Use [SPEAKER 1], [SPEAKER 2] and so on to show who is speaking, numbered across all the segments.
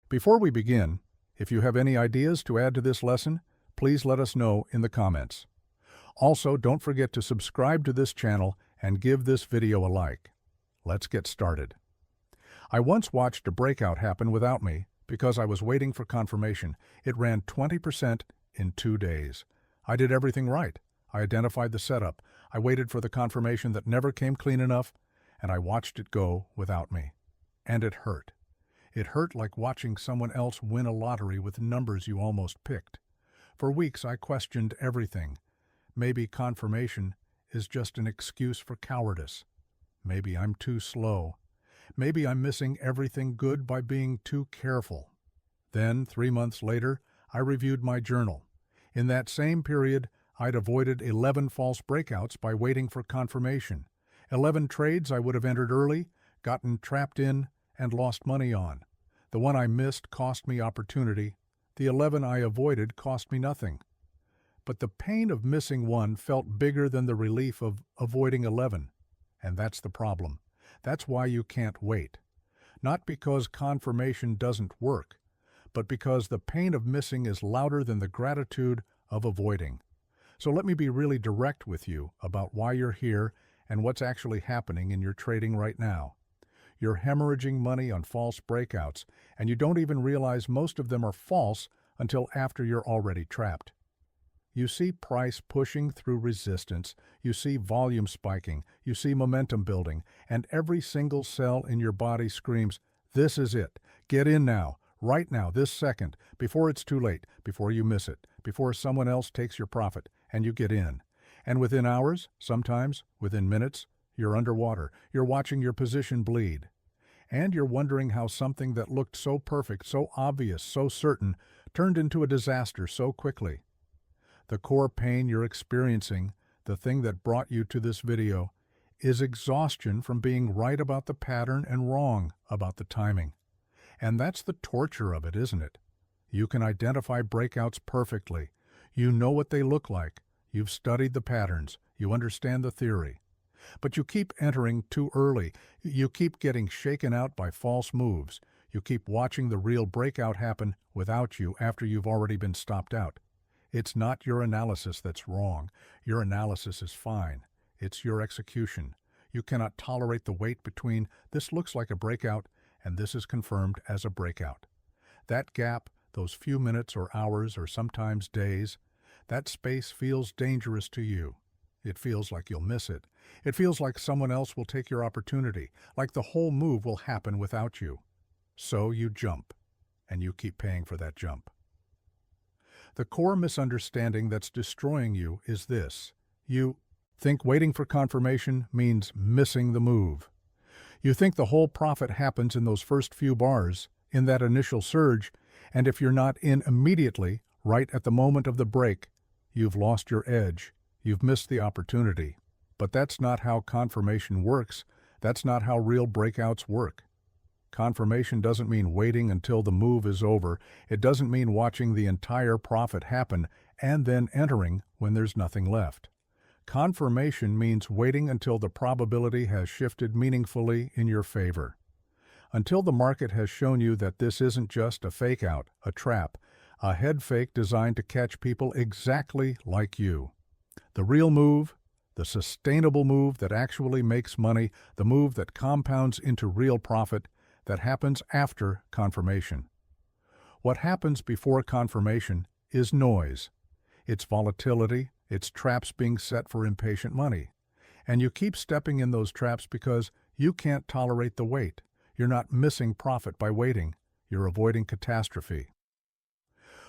[SPEAKER 1] Before we begin, if you have any ideas to add to this lesson, please let us know in the comments. Also, don't forget to subscribe to this channel and give this video a like. Let's get started. I once watched a breakout happen without me because I was waiting for confirmation. It ran 20% in 2 days. I did everything right. I identified the setup. I waited for the confirmation that never came clean enough, and I watched it go without me. And it hurt. It hurt like watching someone else win a lottery with numbers you almost picked. For weeks I questioned everything. Maybe confirmation is just an excuse for cowardice. Maybe I'm too slow. Maybe I'm missing everything good by being too careful. Then, 3 months later, I reviewed my journal. In that same period, I'd avoided 11 false breakouts by waiting for confirmation. 11 trades I would have entered early, gotten trapped in, and lost money on. The one I missed cost me opportunity. The 11 I avoided cost me nothing. But the pain of missing one felt bigger than the relief of avoiding 11. And that's the problem. That's why you can't wait. Not because confirmation doesn't work, but because the pain of missing is louder than the gratitude of avoiding. So let me be really direct with you about why you're here and what's actually happening in your trading right now. You're hemorrhaging money on false breakouts, and you don't even realize most of them are false until after you're already trapped. You see price pushing through resistance, you see volume spiking, you see momentum building, and every single cell in your body screams, "This is it. Get in now, right now, this second, before it's too late, before you miss it, before someone else takes your profit," and you get in. And within hours, sometimes within minutes, you're underwater. You're watching your position bleed. And you're wondering how something that looked so perfect, so obvious, so certain, turned into a disaster so quickly. The core pain you're experiencing, the thing that brought you to this video, is exhaustion from being right about the pattern and wrong about the timing. And that's the torture of it, isn't it? You can identify breakouts perfectly. You know what they look like. You've studied the patterns. You understand the theory. But you keep entering too early. You keep getting shaken out by false moves. You keep watching the real breakout happen without you after you've already been stopped out. It's not your analysis that's wrong. Your analysis is fine. It's your execution. You cannot tolerate the wait between "this looks like a breakout" and "this is confirmed as a breakout." That gap, those few minutes or hours or sometimes days, that space feels dangerous to you. It feels like you'll miss it. It feels like someone else will take your opportunity, like the whole move will happen without you. So you jump, and you keep paying for that jump. The core misunderstanding that's destroying you is this. You think waiting for confirmation means missing the move. You think the whole profit happens in those first few bars, in that initial surge, and if you're not in immediately, right at the moment of the break, you've lost your edge. You've missed the opportunity. But that's not how confirmation works. That's not how real breakouts work. Confirmation doesn't mean waiting until the move is over. It doesn't mean watching the entire profit happen and then entering when there's nothing left. Confirmation means waiting until the probability has shifted meaningfully in your favor. Until the market has shown you that this isn't just a fake out, a trap, a head fake designed to catch people exactly like you. The real move, the sustainable move that actually makes money, the move that compounds into real profit, that happens after confirmation. What happens before confirmation is noise. It's volatility, it's traps being set for impatient money. And you keep stepping in those traps because you can't tolerate the wait. You're not missing profit by waiting. You're avoiding catastrophe.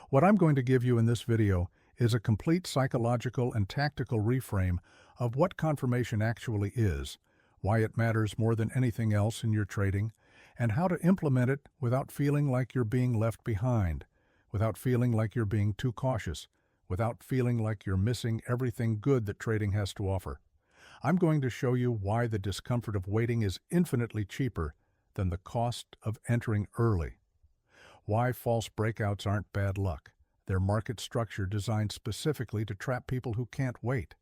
[SPEAKER 1] What I'm going to give you in this video is a complete psychological and tactical reframe of what confirmation actually is, why it matters more than anything else in your trading, and how to implement it without feeling like you're being left behind, without feeling like you're being too cautious, without feeling like you're missing everything good that trading has to offer. I'm going to show you why the discomfort of waiting is infinitely cheaper than the cost of entering early. Why false breakouts aren't bad luck. They're market structure designed specifically to trap people who can't wait.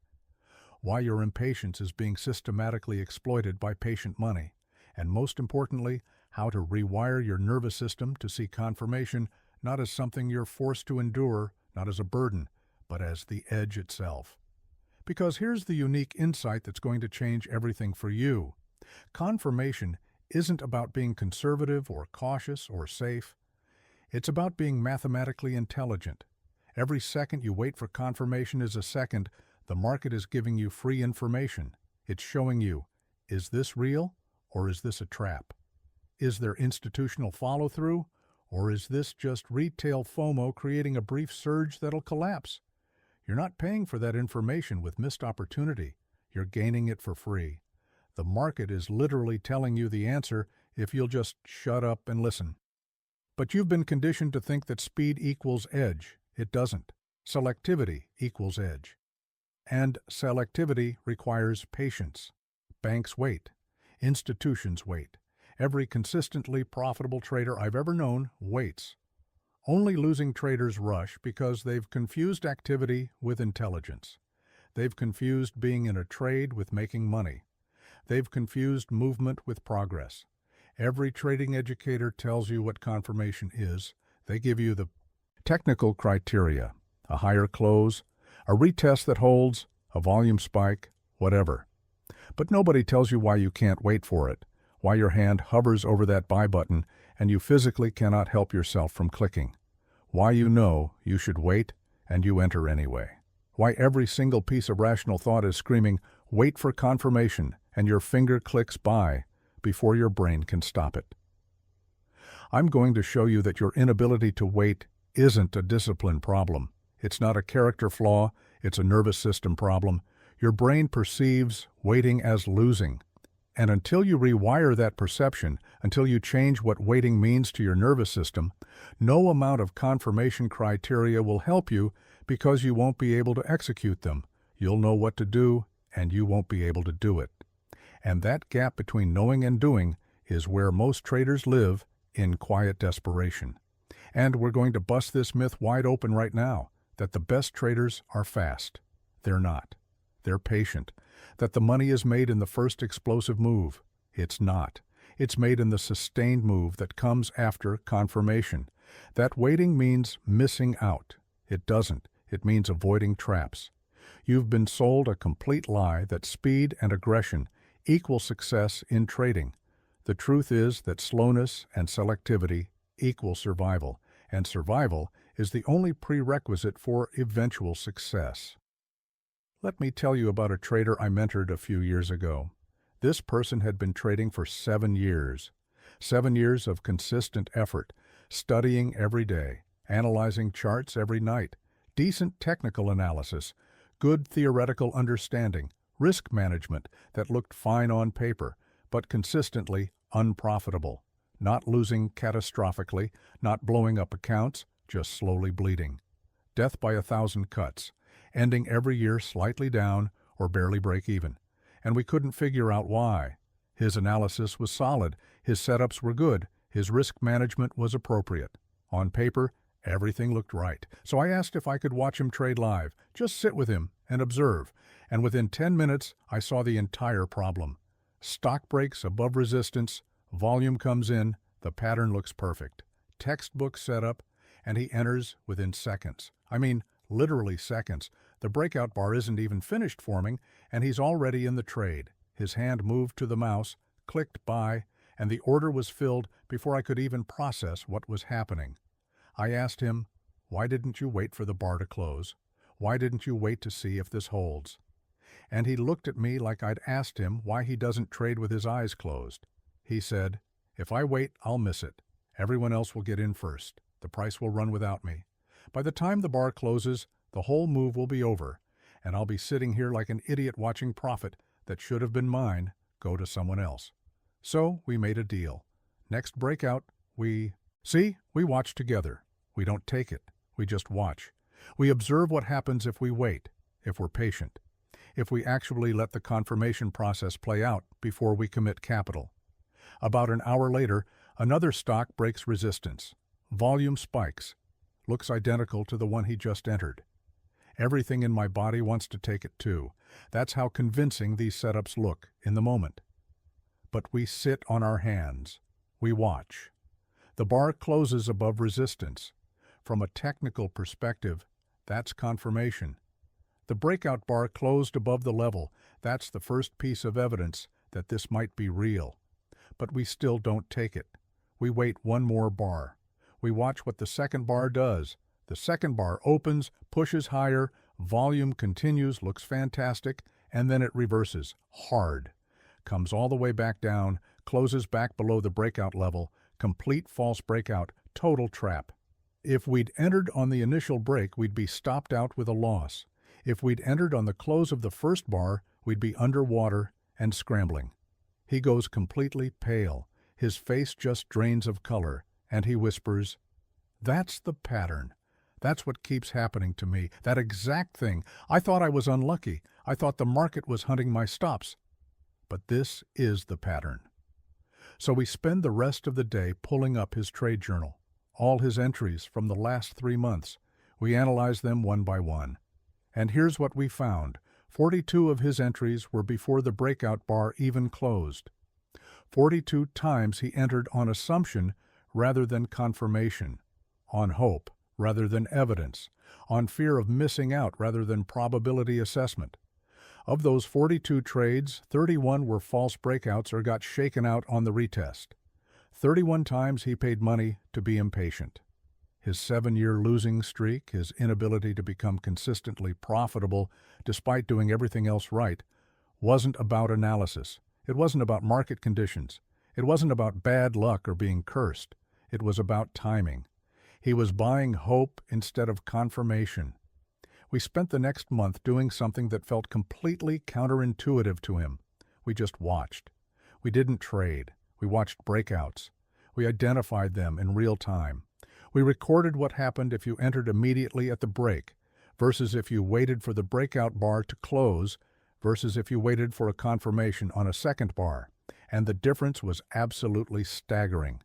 [SPEAKER 1] Why your impatience is being systematically exploited by patient money. And most importantly, how to rewire your nervous system to see confirmation not as something you're forced to endure, not as a burden, but as the edge itself. Because here's the unique insight that's going to change everything for you. Confirmation isn't about being conservative or cautious or safe. It's about being mathematically intelligent. Every second you wait for confirmation is a second the market is giving you free information. It's showing you, is this real or is this a trap? Is there institutional follow-through or is this just retail FOMO creating a brief surge that'll collapse? You're not paying for that information with missed opportunity. You're gaining it for free. The market is literally telling you the answer if you'll just shut up and listen. But you've been conditioned to think that speed equals edge. It doesn't. Selectivity equals edge. And selectivity requires patience. Banks wait. Institutions wait. Every consistently profitable trader I've ever known waits. Only losing traders rush because they've confused activity with intelligence. They've confused being in a trade with making money. They've confused movement with progress. Every trading educator tells you what confirmation is. They give you the technical criteria, a higher close, a retest that holds, a volume spike, whatever. But nobody tells you why you can't wait for it, why your hand hovers over that buy button and you physically cannot help yourself from clicking, why you know you should wait and you enter anyway, why every single piece of rational thought is screaming, wait for confirmation, and your finger clicks buy before your brain can stop it. I'm going to show you that your inability to wait isn't a discipline problem. It's not a character flaw, it's a nervous system problem. Your brain perceives waiting as losing. And until you rewire that perception, until you change what waiting means to your nervous system, no amount of confirmation criteria will help you because you won't be able to execute them. You'll know what to do, and you won't be able to do it. And that gap between knowing and doing is where most traders live in quiet desperation. And we're going to bust this myth wide open right now, that the best traders are fast. They're not. They're patient. That the money is made in the first explosive move. It's not. It's made in the sustained move that comes after confirmation. That waiting means missing out. It doesn't. It means avoiding traps. You've been sold a complete lie that speed and aggression equal success in trading. The truth is that slowness and selectivity equal survival, and survival is the only prerequisite for eventual success. Let me tell you about a trader I mentored a few years ago. This person had been trading for 7 years. 7 years of consistent effort, studying every day, analyzing charts every night, decent technical analysis, good theoretical understanding, risk management that looked fine on paper, but consistently unprofitable, not losing catastrophically, not blowing up accounts, just slowly bleeding. Death by 1,000 cuts, ending every year slightly down or barely break even. And we couldn't figure out why. His analysis was solid, his setups were good, his risk management was appropriate. On paper, everything looked right. So I asked if I could watch him trade live, just sit with him and observe. And within 10 minutes, I saw the entire problem. Stock breaks above resistance, volume comes in, the pattern looks perfect. Textbook setup, and he enters within seconds. I mean, literally seconds. The breakout bar isn't even finished forming, and he's already in the trade. His hand moved to the mouse, clicked buy, and the order was filled before I could even process what was happening. I asked him, why didn't you wait for the bar to close? Why didn't you wait to see if this holds? And he looked at me like I'd asked him why he doesn't trade with his eyes closed. He said, if I wait, I'll miss it. Everyone else will get in first. The price will run without me. By the time the bar closes, the whole move will be over, and I'll be sitting here like an idiot watching profit that should have been mine go to someone else. So we made a deal. Next breakout, we watch together. We don't take it. We just watch. We observe what happens if we wait, if we're patient, if we actually let the confirmation process play out before we commit capital. About an hour later, another stock breaks resistance. Volume spikes. Looks identical to the one he just entered. Everything in my body wants to take it too. That's how convincing these setups look in the moment. But we sit on our hands. We watch. The bar closes above resistance. From a technical perspective, that's confirmation. The breakout bar closed above the level. That's the first piece of evidence that this might be real. But we still don't take it. We wait one more bar. We watch what the second bar does. The second bar opens, pushes higher, volume continues, looks fantastic, and then it reverses, hard. Comes all the way back down, closes back below the breakout level, complete false breakout, total trap. If we'd entered on the initial break, we'd be stopped out with a loss. If we'd entered on the close of the first bar, we'd be underwater and scrambling. He goes completely pale. His face just drains of color, and he whispers, "That's the pattern. That's what keeps happening to me. That exact thing. I thought I was unlucky. I thought the market was hunting my stops. But this is the pattern." So we spend the rest of the day pulling up his trade journal, all his entries from the last 3 months. We analyze them one by one. And here's what we found. 42 of his entries were before the breakout bar even closed. 42 times he entered on assumption rather than confirmation, on hope rather than evidence, on fear of missing out rather than probability assessment. Of those 42 trades, 31 were false breakouts or got shaken out on the retest. 31 times he paid money to be impatient. His 7-year losing streak, his inability to become consistently profitable despite doing everything else right, wasn't about analysis. It wasn't about market conditions. It wasn't about bad luck or being cursed. It was about timing. He was buying hope instead of confirmation. We spent the next month doing something that felt completely counterintuitive to him. We just watched. We didn't trade. We watched breakouts. We identified them in real time. We recorded what happened if you entered immediately at the break, versus if you waited for the breakout bar to close, versus if you waited for a confirmation on a second bar. And the difference was absolutely staggering.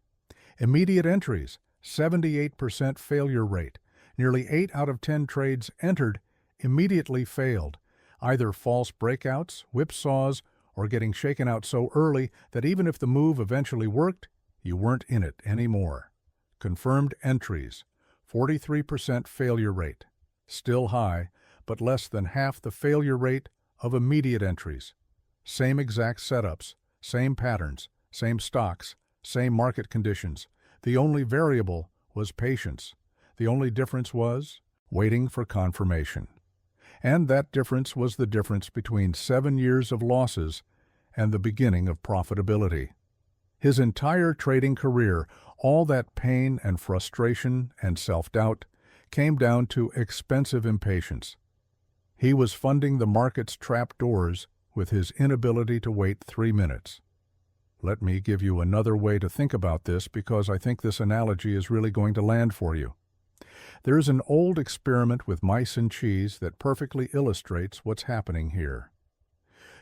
[SPEAKER 1] Immediate entries, 78% failure rate. Nearly 8 out of 10 trades entered immediately failed, either false breakouts, whipsaws, or getting shaken out so early that even if the move eventually worked, you weren't in it anymore. Confirmed entries, 43% failure rate. Still high, but less than half the failure rate of immediate entries. Same exact setups, same patterns, same stocks, same market conditions. The only variable was patience. The only difference was waiting for confirmation. And that difference was the difference between 7 years of losses and the beginning of profitability. His entire trading career, all that pain and frustration and self-doubt, came down to expensive impatience. He was funding the market's trap doors with his inability to wait 3 minutes. Let me give you another way to think about this because I think this analogy is really going to land for you. There's an old experiment with mice and cheese that perfectly illustrates what's happening here.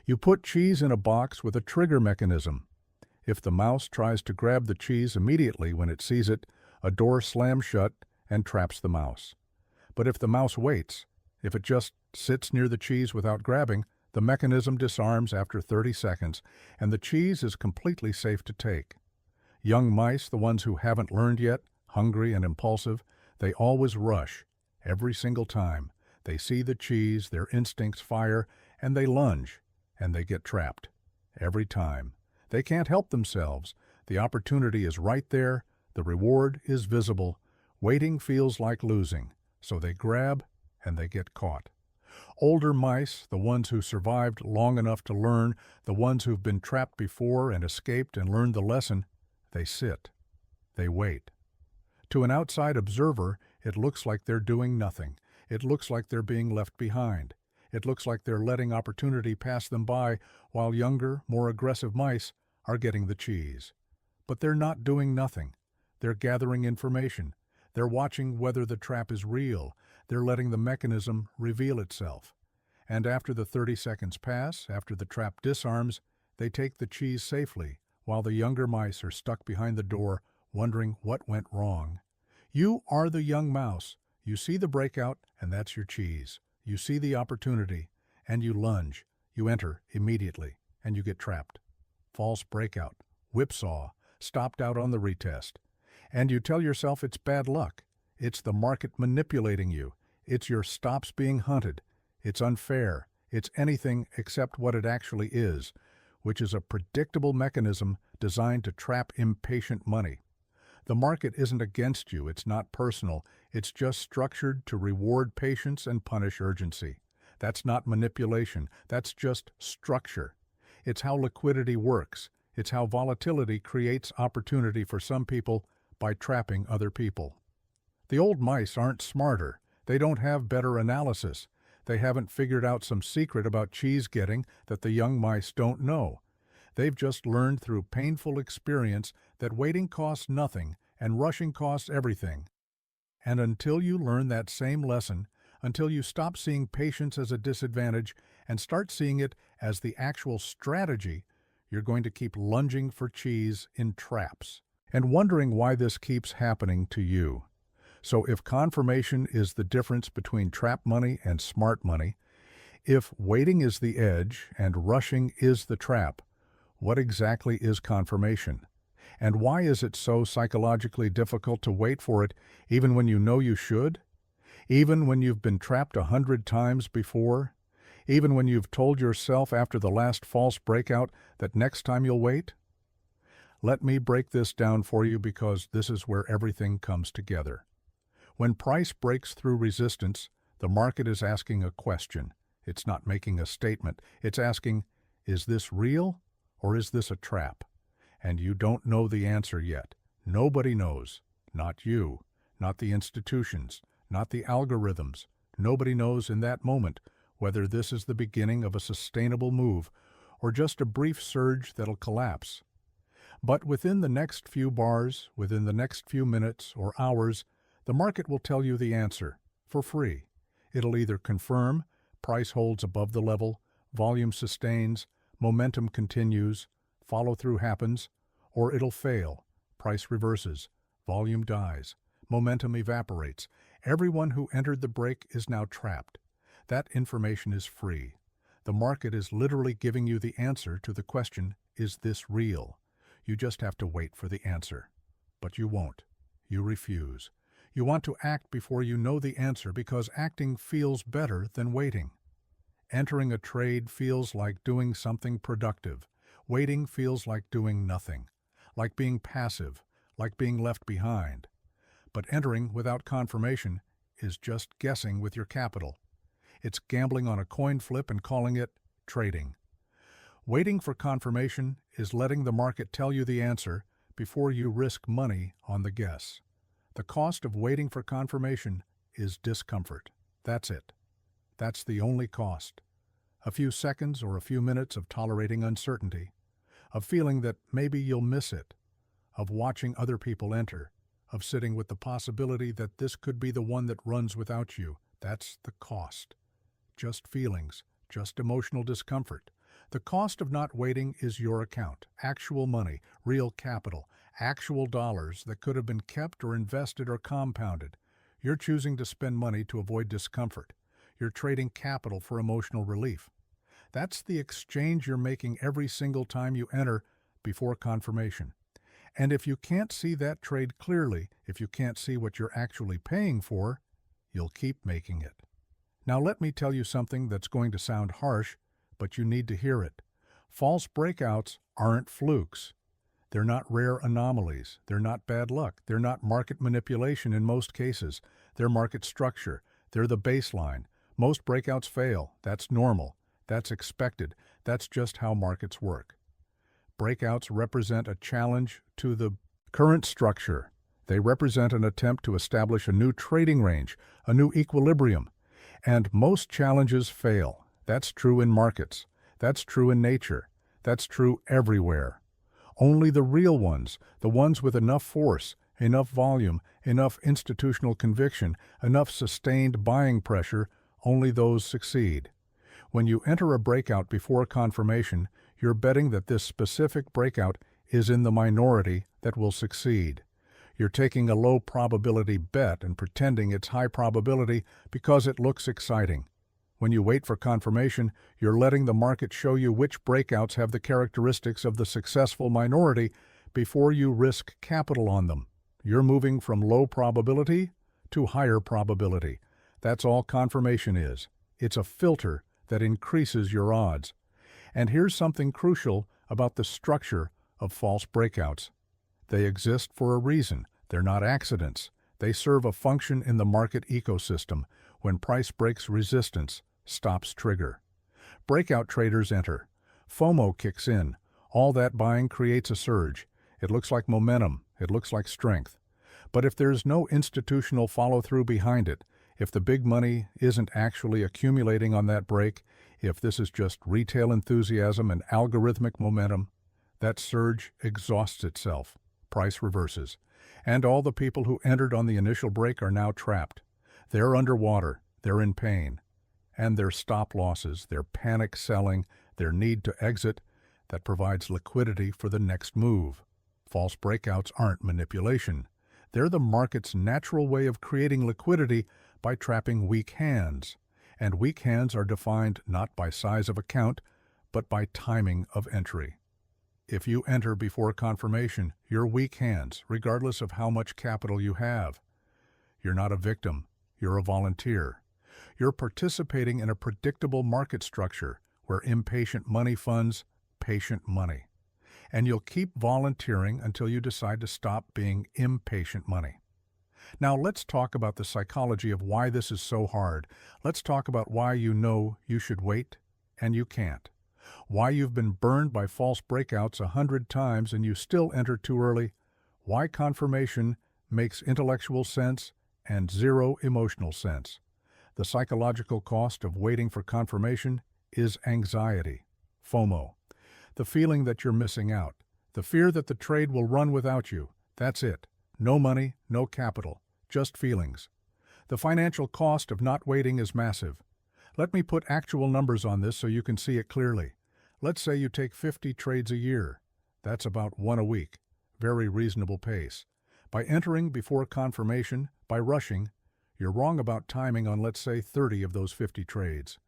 [SPEAKER 1] You put cheese in a box with a trigger mechanism. If the mouse tries to grab the cheese immediately when it sees it, a door slams shut and traps the mouse. But if the mouse waits, if it just sits near the cheese without grabbing, the mechanism disarms after 30 seconds, and the cheese is completely safe to take. Young mice, the ones who haven't learned yet, hungry and impulsive, they always rush, every single time. They see the cheese, their instincts fire, and they lunge, and they get trapped. Every time. They can't help themselves. The opportunity is right there, the reward is visible. Waiting feels like losing, so they grab, and they get caught. Older mice, the ones who survived long enough to learn, the ones who've been trapped before and escaped and learned the lesson, they sit. They wait. To an outside observer, it looks like they're doing nothing. It looks like they're being left behind. It looks like they're letting opportunity pass them by while younger, more aggressive mice are getting the cheese. But they're not doing nothing. They're gathering information. They're watching whether the trap is real. They're letting the mechanism reveal itself. And after the 30 seconds pass, after the trap disarms, they take the cheese safely, while the younger mice are stuck behind the door, wondering what went wrong. You are the young mouse. You see the breakout, and that's your cheese. You see the opportunity, and you lunge. You enter immediately, and you get trapped. False breakout, whipsaw, stopped out on the retest. And you tell yourself it's bad luck. It's the market manipulating you. It's your stops being hunted. It's unfair. It's anything except what it actually is, which is a predictable mechanism designed to trap impatient money. The market isn't against you. It's not personal. It's just structured to reward patience and punish urgency. That's not manipulation. That's just structure. It's how liquidity works. It's how volatility creates opportunity for some people by trapping other people. The old mice aren't smarter. They don't have better analysis. They haven't figured out some secret about cheese getting that the young mice don't know. They've just learned through painful experience that waiting costs nothing and rushing costs everything. And until you learn that same lesson, until you stop seeing patience as a disadvantage and start seeing it as the actual strategy, you're going to keep lunging for cheese in traps and wondering why this keeps happening to you. So if confirmation is the difference between trap money and smart money, if waiting is the edge and rushing is the trap, what exactly is confirmation? And why is it so psychologically difficult to wait for it even when you know you should? Even when you've been trapped 100 times before? Even when you've told yourself after the last false breakout that next time you'll wait? Let me break this down for you because this is where everything comes together. When price breaks through resistance, the market is asking a question. It's not making a statement. It's asking, is this real or is this a trap? And you don't know the answer yet. Nobody knows. Not you, not the institutions, not the algorithms. Nobody knows in that moment whether this is the beginning of a sustainable move or just a brief surge that'll collapse. But within the next few bars, within the next few minutes or hours, the market will tell you the answer, for free. It'll either confirm, price holds above the level, volume sustains, momentum continues, follow-through happens, or it'll fail, price reverses, volume dies, momentum evaporates. Everyone who entered the break is now trapped. That information is free. The market is literally giving you the answer to the question, is this real? You just have to wait for the answer. But you won't. You refuse. You want to act before you know the answer because acting feels better than waiting. Entering a trade feels like doing something productive. Waiting feels like doing nothing, like being passive, like being left behind. But entering without confirmation is just guessing with your capital. It's gambling on a coin flip and calling it trading. Waiting for confirmation is letting the market tell you the answer before you risk money on the guess. The cost of waiting for confirmation is discomfort. That's it. That's the only cost. A few seconds or a few minutes of tolerating uncertainty, of feeling that maybe you'll miss it, of watching other people enter, of sitting with the possibility that this could be the one that runs without you. That's the cost. Just feelings, just emotional discomfort. The cost of not waiting is your account, actual money, real capital, actual dollars that could have been kept or invested or compounded. You're choosing to spend money to avoid discomfort. You're trading capital for emotional relief. That's the exchange you're making every single time you enter before confirmation. And if you can't see that trade clearly, if you can't see what you're actually paying for, you'll keep making it. Now let me tell you something that's going to sound harsh, but you need to hear it. False breakouts aren't flukes. They're not rare anomalies. They're not bad luck. They're not market manipulation in most cases. They're market structure. They're the baseline. Most breakouts fail. That's normal. That's expected. That's just how markets work. Breakouts represent a challenge to the current structure. They represent an attempt to establish a new trading range, a new equilibrium. And most challenges fail. That's true in markets. That's true in nature. That's true everywhere. Only the real ones, the ones with enough force, enough volume, enough institutional conviction, enough sustained buying pressure, only those succeed. When you enter a breakout before confirmation, you're betting that this specific breakout is in the minority that will succeed. You're taking a low probability bet and pretending it's high probability because it looks exciting. When you wait for confirmation, you're letting the market show you which breakouts have the characteristics of the successful minority before you risk capital on them. You're moving from low probability to higher probability. That's all confirmation is. It's a filter that increases your odds. And here's something crucial about the structure of false breakouts. They exist for a reason. They're not accidents. They serve a function in the market ecosystem. When price breaks resistance, stops trigger. Breakout traders enter. FOMO kicks in. All that buying creates a surge. It looks like momentum. It looks like strength. But if there's no institutional follow-through behind it, if the big money isn't actually accumulating on that break, if this is just retail enthusiasm and algorithmic momentum, that surge exhausts itself. Price reverses. And all the people who entered on the initial break are now trapped. They're underwater. They're in pain. And their stop losses, their panic selling, their need to exit, that provides liquidity for the next move. False breakouts aren't manipulation. They're the market's natural way of creating liquidity by trapping weak hands. And weak hands are defined not by size of account, but by timing of entry. If you enter before confirmation, you're weak hands, regardless of how much capital you have. You're not a victim. You're a volunteer. You're participating in a predictable market structure where impatient money funds patient money. And you'll keep volunteering until you decide to stop being impatient money. Now let's talk about the psychology of why this is so hard. Let's talk about why you know you should wait and you can't. Why you've been burned by false breakouts 100 times and you still enter too early. Why confirmation makes intellectual sense and zero emotional sense. The psychological cost of waiting for confirmation is anxiety, FOMO. The feeling that you're missing out. The fear that the trade will run without you. That's it. No money, no capital, just feelings. The financial cost of not waiting is massive. Let me put actual numbers on this so you can see it clearly. Let's say you take 50 trades a year. That's about 1 a week. Very reasonable pace. By entering before confirmation, by rushing, you're wrong about timing on, let's say, 30 of those 50 trades.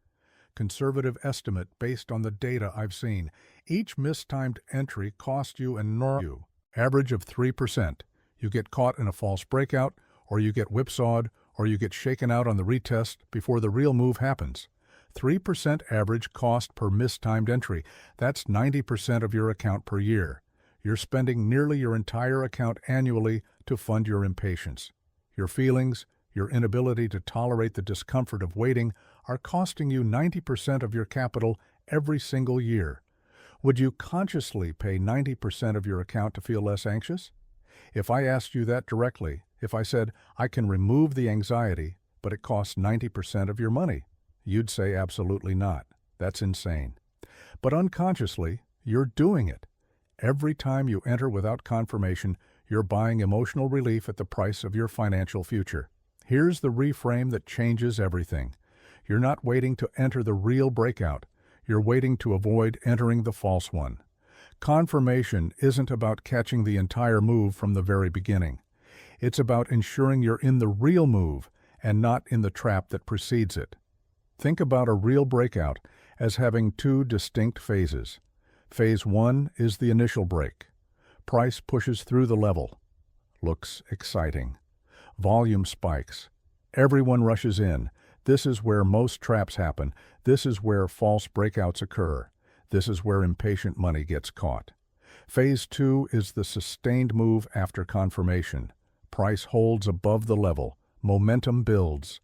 [SPEAKER 1] Conservative estimate based on the data I've seen. Each mistimed entry cost you an enormous average of 3%. You get caught in a false breakout, or you get whipsawed, or you get shaken out on the retest before the real move happens. 3% average cost per mistimed entry. That's 90% of your account per year. You're spending nearly your entire account annually to fund your impatience. Your feelings, your inability to tolerate the discomfort of waiting are costing you 90% of your capital every single year. Would you consciously pay 90% of your account to feel less anxious? If I asked you that directly, if I said, I can remove the anxiety, but it costs 90% of your money, you'd say absolutely not. That's insane. But unconsciously, you're doing it. Every time you enter without confirmation, you're buying emotional relief at the price of your financial future. Here's the reframe that changes everything. You're not waiting to enter the real breakout. You're waiting to avoid entering the false one. Confirmation isn't about catching the entire move from the very beginning. It's about ensuring you're in the real move and not in the trap that precedes it. Think about a real breakout as having 2 distinct phases. Phase 1 is the initial break. Price pushes through the level. Looks exciting. Volume spikes. Everyone rushes in. This is where most traps happen. This is where false breakouts occur. This is where impatient money gets caught. Phase 2 is the sustained move after confirmation. Price holds above the level. Momentum builds.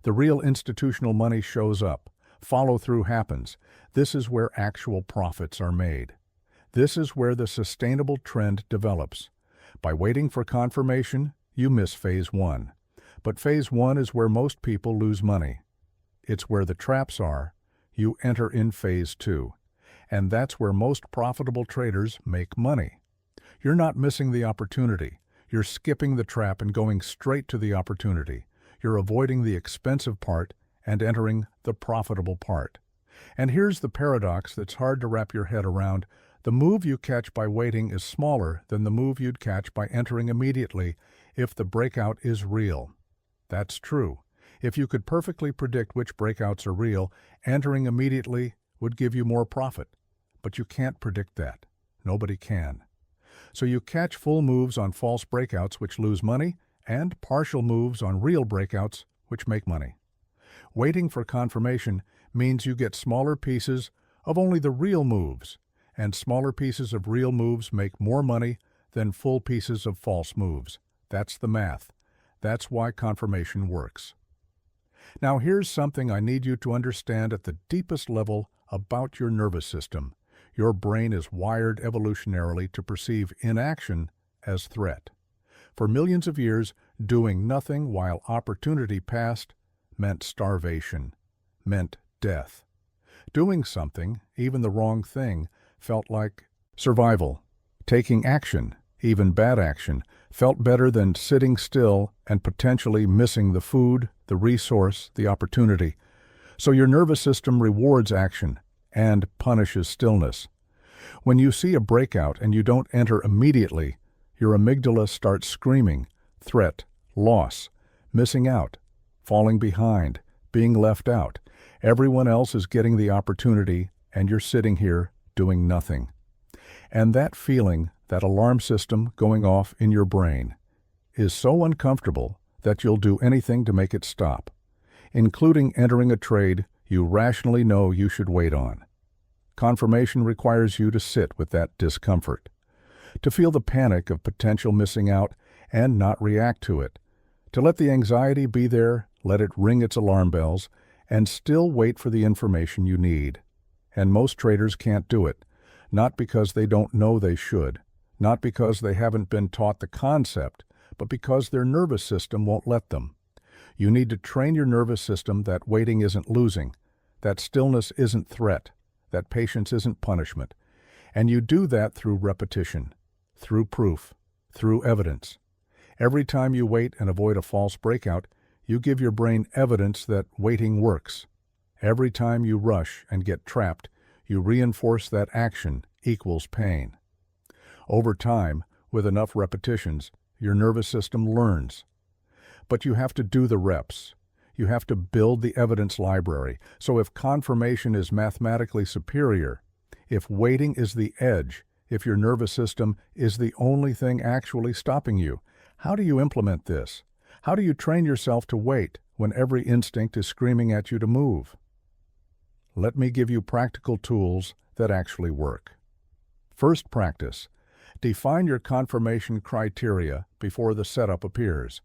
[SPEAKER 1] The real institutional money shows up. Follow-through happens. This is where actual profits are made. This is where the sustainable trend develops. By waiting for confirmation, you miss Phase 1. But Phase 1 is where most people lose money. It's where the traps are. You enter in Phase 2. And that's where most profitable traders make money. You're not missing the opportunity. You're skipping the trap and going straight to the opportunity. You're avoiding the expensive part and entering the profitable part. And here's the paradox that's hard to wrap your head around. The move you catch by waiting is smaller than the move you'd catch by entering immediately if the breakout is real. That's true. If you could perfectly predict which breakouts are real, entering immediately would give you more profit. But you can't predict that. Nobody can. So you catch full moves on false breakouts which lose money and partial moves on real breakouts which make money. Waiting for confirmation means you get smaller pieces of only the real moves, and smaller pieces of real moves make more money than full pieces of false moves. That's the math. That's why confirmation works. Now here's something I need you to understand at the deepest level about your nervous system. Your brain is wired evolutionarily to perceive inaction as threat. For millions of years, doing nothing while opportunity passed meant starvation, meant death. Doing something, even the wrong thing, felt like survival. Taking action, even bad action, felt better than sitting still and potentially missing the food, the resource, the opportunity. So your nervous system rewards action and punishes stillness. When you see a breakout and you don't enter immediately, your amygdala starts screaming, threat, loss, missing out, falling behind, being left out. Everyone else is getting the opportunity and you're sitting here doing nothing. And that feeling, that alarm system going off in your brain, is so uncomfortable that you'll do anything to make it stop, including entering a trade you rationally know you should wait on. Confirmation requires you to sit with that discomfort, to feel the panic of potential missing out and not react to it, to let the anxiety be there, let it ring its alarm bells, and still wait for the information you need. And most traders can't do it, not because they don't know they should, not because they haven't been taught the concept, but because their nervous system won't let them. You need to train your nervous system that waiting isn't losing, that stillness isn't threat, that patience isn't punishment. And you do that through repetition, through proof, through evidence. Every time you wait and avoid a false breakout, you give your brain evidence that waiting works. Every time you rush and get trapped, you reinforce that action equals pain. Over time, with enough repetitions, your nervous system learns. But you have to do the reps. You have to build the evidence library. So if confirmation is mathematically superior, if waiting is the edge, if your nervous system is the only thing actually stopping you, how do you implement this? How do you train yourself to wait when every instinct is screaming at you to move? Let me give you practical tools that actually work. First practice. Define your confirmation criteria before the setup appears.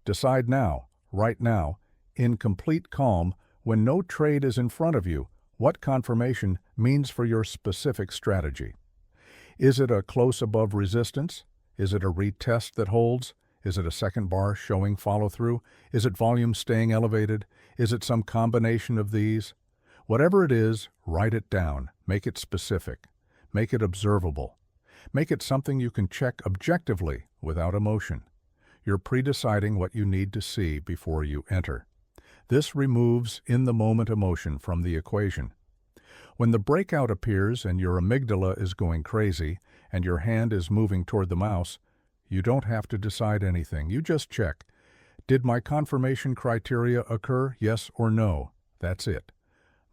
[SPEAKER 1] Decide now, right now, in complete calm, when no trade is in front of you, what confirmation means for your specific strategy. Is it a close above resistance? Is it a retest that holds? Is it a second bar showing follow-through? Is it volume staying elevated? Is it some combination of these? Whatever it is, write it down. Make it specific. Make it observable. Make it something you can check objectively without emotion. You're pre-deciding what you need to see before you enter. This removes in-the-moment emotion from the equation. When the breakout appears and your amygdala is going crazy and your hand is moving toward the mouse, you don't have to decide anything. You just check. Did my confirmation criteria occur, yes or no? That's it.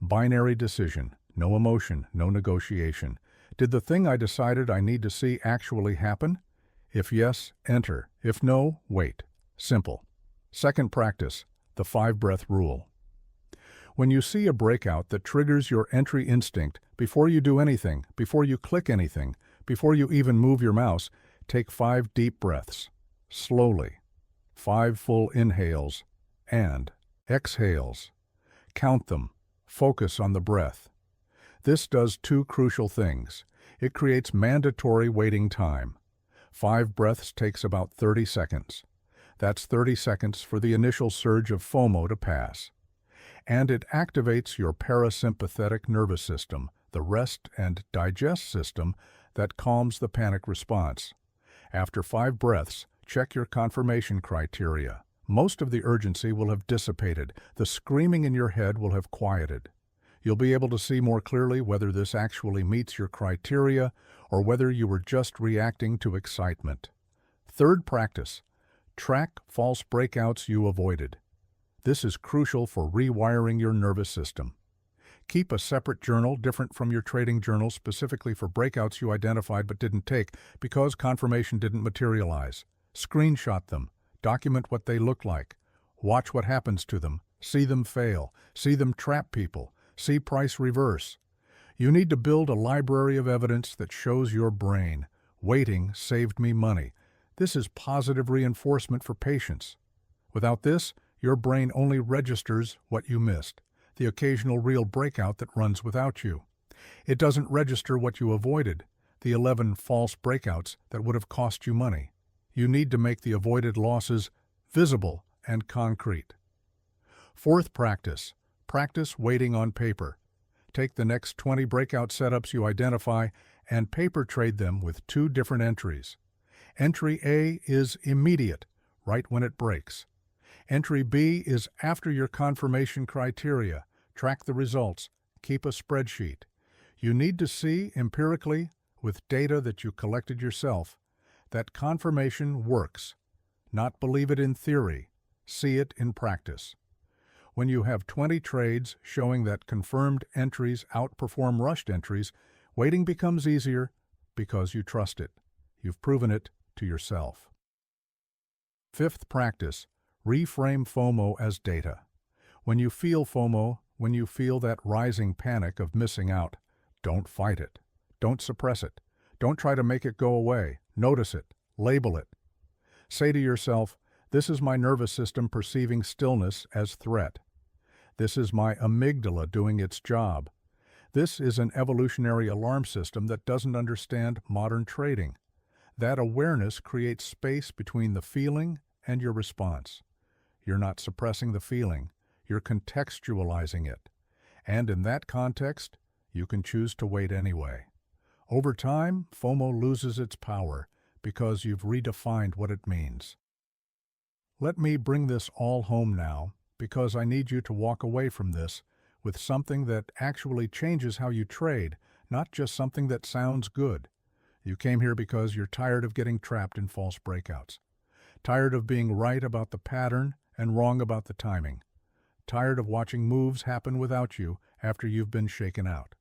[SPEAKER 1] Binary decision. No emotion, no negotiation. Did the thing I decided I need to see actually happen? If yes, enter. If no, wait. Simple. Second practice. The 5-breath rule. When you see a breakout that triggers your entry instinct, before you do anything, before you click anything, before you even move your mouse, take 5 deep breaths, slowly. 5 full inhales and exhales. Count them. Focus on the breath. This does 2 crucial things. It creates mandatory waiting time. 5 breaths takes about 30 seconds. That's 30 seconds for the initial surge of FOMO to pass. And it activates your parasympathetic nervous system, the rest and digest system that calms the panic response. After 5 breaths, check your confirmation criteria. Most of the urgency will have dissipated. The screaming in your head will have quieted. You'll be able to see more clearly whether this actually meets your criteria or whether you were just reacting to excitement. Third practice. Track false breakouts you avoided. This is crucial for rewiring your nervous system. Keep a separate journal different from your trading journal specifically for breakouts you identified but didn't take because confirmation didn't materialize. Screenshot them. Document what they look like. Watch what happens to them. See them fail. See them trap people. See price reverse. You need to build a library of evidence that shows your brain. Waiting saved me money. This is positive reinforcement for patience. Without this, your brain only registers what you missed, the occasional real breakout that runs without you. It doesn't register what you avoided, the 11 false breakouts that would have cost you money. You need to make the avoided losses visible and concrete. Fourth practice. Practice waiting on paper. Take the next 20 breakout setups you identify and paper trade them with 2 different entries. Entry A is immediate, right when it breaks. Entry B is after your confirmation criteria. Track the results. Keep a spreadsheet. You need to see empirically, with data that you collected yourself, that confirmation works. Not believe it in theory. See it in practice. When you have 20 trades showing that confirmed entries outperform rushed entries, waiting becomes easier because you trust it. You've proven it to yourself. Fifth practice. Reframe FOMO as data. When you feel FOMO, when you feel that rising panic of missing out, don't fight it. Don't suppress it. Don't try to make it go away. Notice it. Label it. Say to yourself, this is my nervous system perceiving stillness as threat. This is my amygdala doing its job. This is an evolutionary alarm system that doesn't understand modern trading. That awareness creates space between the feeling and your response. You're not suppressing the feeling, you're contextualizing it. And in that context, you can choose to wait anyway. Over time, FOMO loses its power because you've redefined what it means. Let me bring this all home now, because I need you to walk away from this with something that actually changes how you trade, not just something that sounds good. You came here because you're tired of getting trapped in false breakouts. Tired of being right about the pattern and wrong about the timing. Tired of watching moves happen without you after you've been shaken out.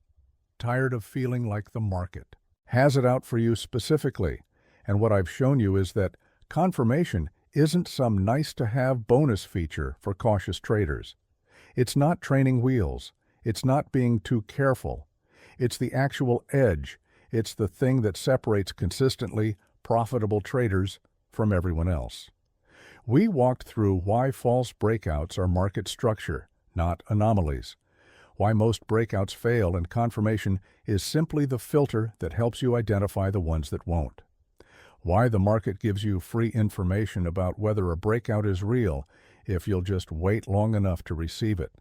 [SPEAKER 1] Tired of feeling like the market has it out for you specifically. And what I've shown you is that confirmation isn't some nice-to-have bonus feature for cautious traders. It's not training wheels. It's not being too careful. It's the actual edge. It's the thing that separates consistently profitable traders from everyone else. We walked through why false breakouts are market structure, not anomalies. Why most breakouts fail and confirmation is simply the filter that helps you identify the ones that won't. Why the market gives you free information about whether a breakout is real if you'll just wait long enough to receive it.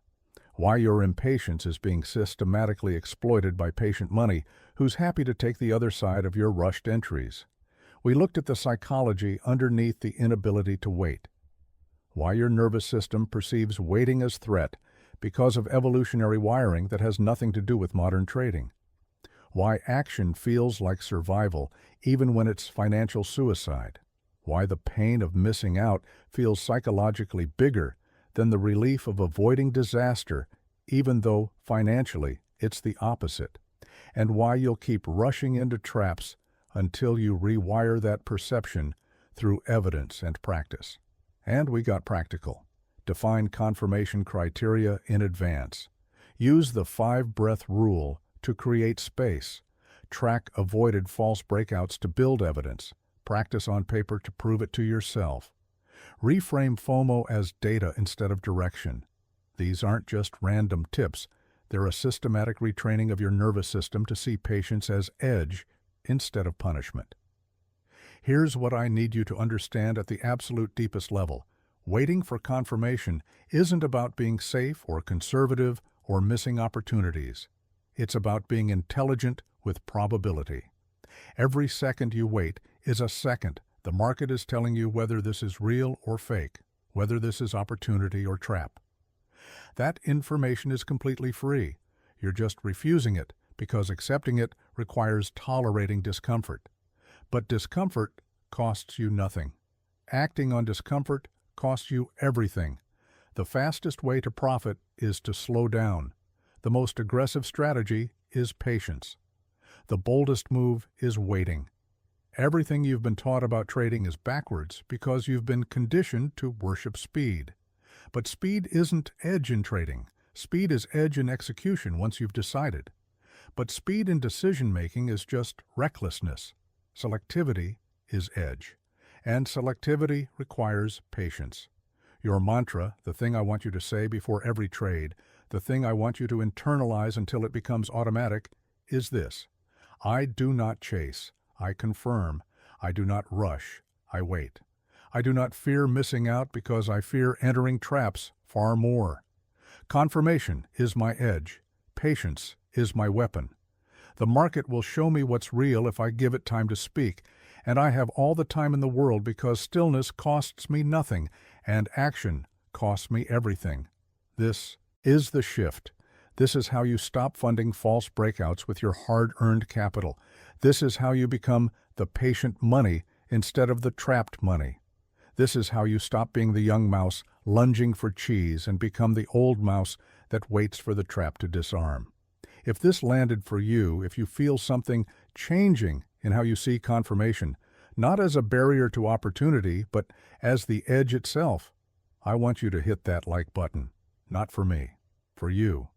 [SPEAKER 1] Why your impatience is being systematically exploited by patient money who's happy to take the other side of your rushed entries. We looked at the psychology underneath the inability to wait. Why your nervous system perceives waiting as threat because of evolutionary wiring that has nothing to do with modern trading. Why action feels like survival even when it's financial suicide. Why the pain of missing out feels psychologically bigger than the relief of avoiding disaster even though financially it's the opposite. And why you'll keep rushing into traps until you rewire that perception through evidence and practice. And we got practical. Define confirmation criteria in advance. Use the 5-breath rule to create space. Track avoided false breakouts to build evidence. Practice on paper to prove it to yourself. Reframe FOMO as data instead of direction. These aren't just random tips. They're a systematic retraining of your nervous system to see patience as edge instead of punishment. Here's what I need you to understand at the absolute deepest level. Waiting for confirmation isn't about being safe or conservative or missing opportunities. It's about being intelligent with probability. Every second you wait is a second the market is telling you whether this is real or fake, whether this is opportunity or trap. That information is completely free. You're just refusing it because accepting it requires tolerating discomfort. But discomfort costs you nothing. Acting on discomfort costs you everything. The fastest way to profit is to slow down. The most aggressive strategy is patience. The boldest move is waiting. Everything you've been taught about trading is backwards because you've been conditioned to worship speed. But speed isn't edge in trading. Speed is edge in execution once you've decided. But speed in decision-making is just recklessness. Selectivity is edge. And selectivity requires patience. Your mantra, the thing I want you to say before every trade, the thing I want you to internalize until it becomes automatic, is this: I do not chase. I confirm. I do not rush. I wait. I do not fear missing out because I fear entering traps far more. Confirmation is my edge. Patience is my weapon. The market will show me what's real if I give it time to speak, and I have all the time in the world because stillness costs me nothing and action costs me everything. This is the shift. This is how you stop funding false breakouts with your hard-earned capital. This is how you become the patient money instead of the trapped money. This is how you stop being the young mouse lunging for cheese and become the old mouse that waits for the trap to disarm. If this landed for you, if you feel something changing in how you see confirmation, not as a barrier to opportunity, but as the edge itself, I want you to hit that like button. Not for me, for you.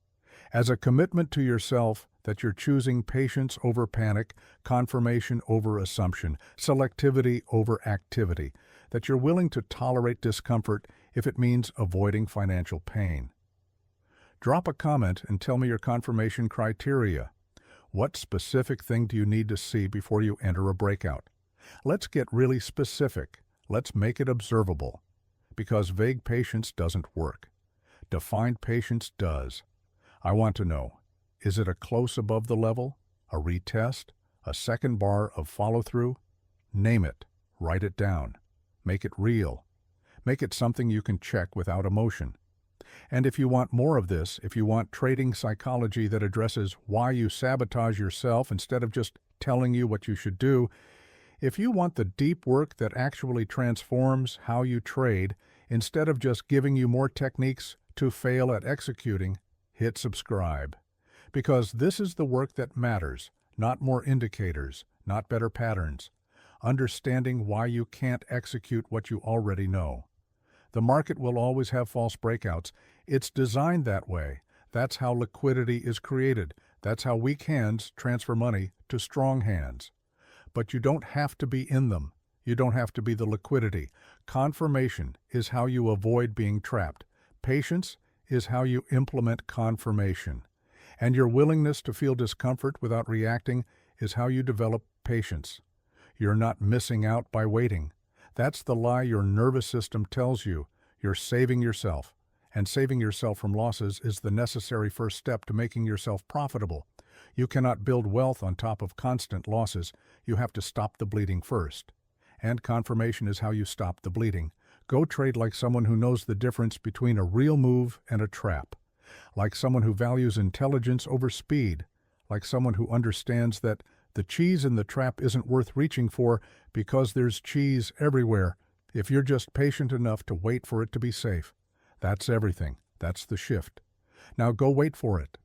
[SPEAKER 1] As a commitment to yourself that you're choosing patience over panic, confirmation over assumption, selectivity over activity, that you're willing to tolerate discomfort if it means avoiding financial pain. Drop a comment and tell me your confirmation criteria. What specific thing do you need to see before you enter a breakout? Let's get really specific. Let's make it observable. Because vague patience doesn't work. Defined patience does. I want to know, is it a close above the level, a retest, a second bar of follow-through? Name it. Write it down. Make it real. Make it something you can check without emotion. And if you want more of this, if you want trading psychology that addresses why you sabotage yourself instead of just telling you what you should do, if you want the deep work that actually transforms how you trade instead of just giving you more techniques to fail at executing, hit subscribe. Because this is the work that matters, not more indicators, not better patterns. Understanding why you can't execute what you already know. The market will always have false breakouts. It's designed that way. That's how liquidity is created. That's how weak hands transfer money to strong hands. But you don't have to be in them. You don't have to be the liquidity. Confirmation is how you avoid being trapped. Patience is how you implement confirmation. And your willingness to feel discomfort without reacting is how you develop patience. You're not missing out by waiting. That's the lie your nervous system tells you. You're saving yourself. And saving yourself from losses is the necessary first step to making yourself profitable. You cannot build wealth on top of constant losses. You have to stop the bleeding first. And confirmation is how you stop the bleeding. Go trade like someone who knows the difference between a real move and a trap. Like someone who values intelligence over speed. Like someone who understands that the cheese in the trap isn't worth reaching for because there's cheese everywhere if you're just patient enough to wait for it to be safe. That's everything. That's the shift. Now go wait for it.